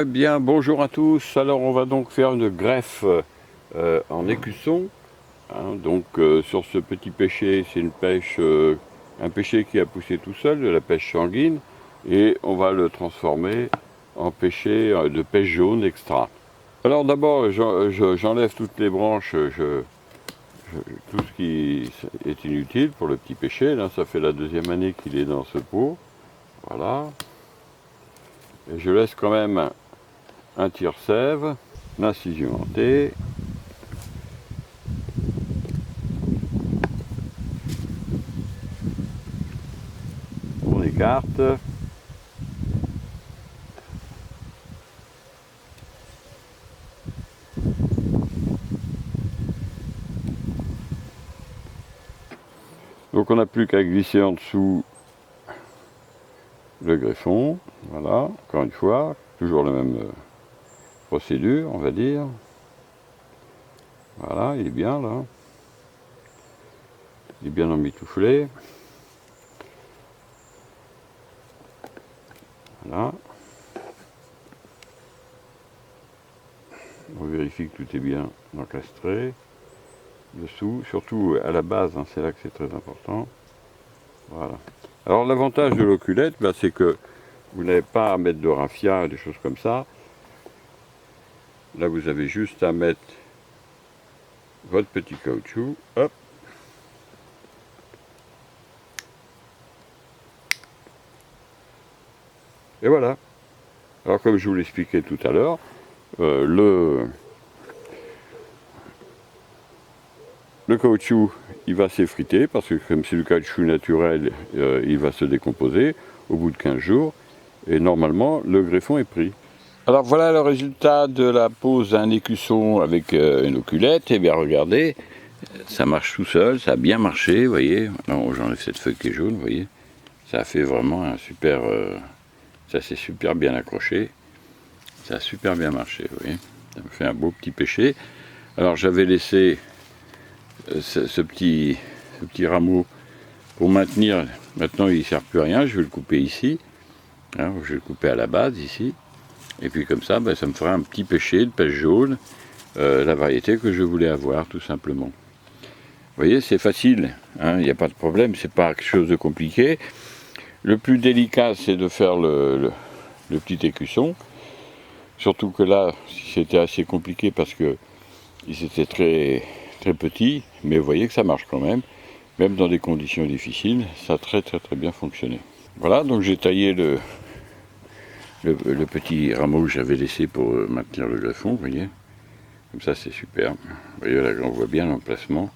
Eh bien, bonjour à tous. Alors, on va donc faire une greffe en écusson. Sur ce petit pêcher, c'est une pêche, un pêcher qui a poussé tout seul, de la pêche sanguine, et on va le transformer en pêcher de pêche jaune extra. Alors d'abord, j'enlève toutes les branches, tout ce qui est inutile pour le petit pêcher. Là, ça fait la deuxième année qu'il est dans ce pot. Voilà. Et je laisse quand même un tire-sève, l'incision hantée. On écarte. Donc on n'a plus qu'à glisser en dessous le greffon. Voilà, encore une fois, toujours la même procédure, on va dire. Voilà, il est bien là. Il est bien emmitouflé. Voilà. On vérifie que tout est bien encastré. Dessous, surtout à la base, hein, c'est là que c'est très important. Voilà. Alors l'avantage de l'oculette, c'est que vous n'avez pas à mettre de raffia, des choses comme ça. Là, vous avez juste à mettre votre petit caoutchouc. Hop. Et voilà. Alors comme je vous l'expliquais tout à l'heure, le caoutchouc, il va s'effriter parce que comme c'est du caoutchouc naturel, il va se décomposer au bout de 15 jours. Et normalement, le greffon est pris. Alors voilà le résultat de la pose d'un écusson avec une oculette. Et bien regardez, ça marche tout seul, ça a bien marché, vous voyez. Maintenant j'enlève cette feuille qui est jaune, vous voyez. Ça a fait vraiment un super... ça s'est super bien accroché. Ça a super bien marché, vous voyez. Ça me fait un beau petit pêcher. Alors j'avais laissé ce petit rameau pour maintenir. Maintenant il ne sert plus à rien, je vais le couper ici. Hein, je vais le couper à la base ici. Et puis comme ça, ça me fera un petit pêcher de pêche jaune, la variété que je voulais avoir tout simplement. Vous voyez, c'est facile, hein, il n'y a pas de problème, c'est pas quelque chose de compliqué. Le plus délicat, c'est de faire le petit écusson. Surtout que là, c'était assez compliqué parce que ils étaient très, très petits, mais vous voyez que ça marche quand même. Même dans des conditions difficiles, ça a très bien fonctionné. Voilà, donc j'ai taillé le petit rameau que j'avais laissé pour maintenir le greffon, vous voyez. Comme ça, c'est super. Vous voyez, là, on voit bien l'emplacement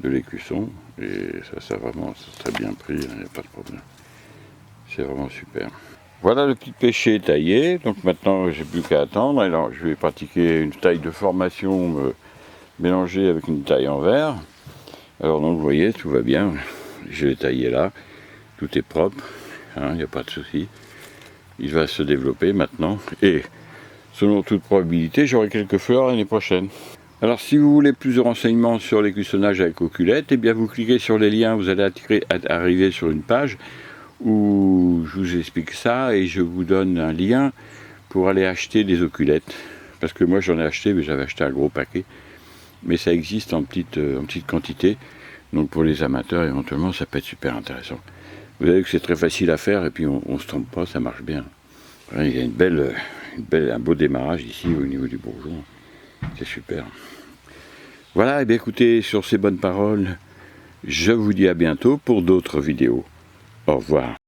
de l'écusson. Et ça vraiment, c'est très bien pris, il n'y a pas de problème. C'est vraiment super. Voilà le petit pêcher taillé. Donc maintenant, j'ai plus qu'à attendre. Alors, je vais pratiquer une taille de formation mélangée avec une taille en verre. Alors, donc, vous voyez, tout va bien. Je l'ai taillé là. Tout est propre. Il n'y a pas de souci. Il va se développer maintenant. Et selon toute probabilité, j'aurai quelques fleurs l'année prochaine. Alors si vous voulez plus de renseignements sur l'écussonnage avec oculette, eh bien vous cliquez sur les liens, vous allez arriver sur une page où je vous explique ça et je vous donne un lien pour aller acheter des oculettes. Parce que moi j'en ai acheté, mais j'avais acheté un gros paquet. Mais ça existe en petite quantité. Donc pour les amateurs, éventuellement, ça peut être super intéressant. Vous savez que c'est très facile à faire et puis on ne se trompe pas, ça marche bien. Il y a un beau démarrage ici au niveau du bourgeon. C'est super. Voilà, et bien écoutez, sur ces bonnes paroles, je vous dis à bientôt pour d'autres vidéos. Au revoir.